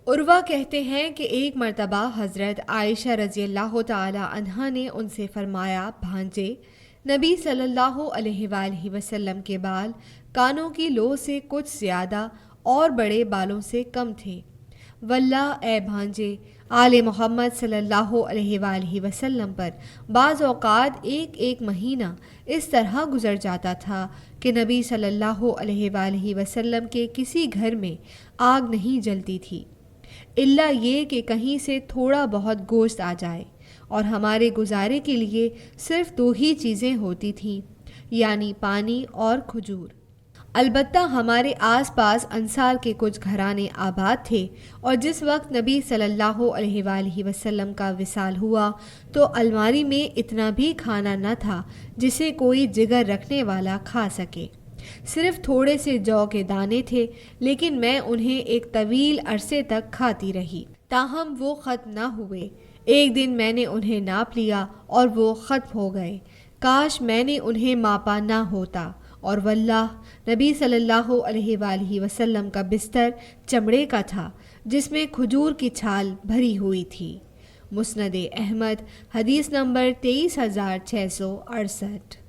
عروہ کہتے ہیں کہ ایک مرتبہ حضرت عائشہ رضی اللہ تعالی عنہا نے ان سے فرمایا، بھانجے، نبی صلی اللہ علیہ وآلہ وسلم کے بال کانوں کی لو سے کچھ زیادہ اور بڑے بالوں سے کم تھے۔ واللہ اے بھانجے، آل محمد صلی اللہ علیہ وآلہ وسلم پر بعض اوقات ایک ایک مہینہ اس طرح گزر جاتا تھا کہ نبی صلی اللہ علیہ وآلہ وسلم کے کسی گھر میں آگ نہیں جلتی تھی، الا یہ کہ کہیں سے تھوڑا بہت گوشت آ جائے، اور ہمارے گزارے کے لیے صرف دو ہی چیزیں ہوتی تھیں، یعنی پانی اور کھجور۔ البتہ ہمارے آس پاس انصار کے کچھ گھرانے آباد تھے، اور جس وقت نبی صلی اللہ علیہ وآلہ وسلم کا وصال ہوا تو الماری میں اتنا بھی کھانا نہ تھا جسے کوئی جگر رکھنے والا کھا سکے، صرف تھوڑے سے جو کے دانے تھے، لیکن میں انہیں ایک طویل عرصے تک کھاتی رہی، تاہم وہ ختم نہ ہوئے۔ ایک دن میں نے انہیں ناپ لیا اور وہ ختم ہو گئے، کاش میں نے انہیں ماپا نہ ہوتا، اور واللہ نبی صلی اللہ علیہ وآلہ وسلم کا بستر چمڑے کا تھا جس میں کھجور کی چھال بھری ہوئی تھی۔ مسند احمد، حدیث نمبر 23668۔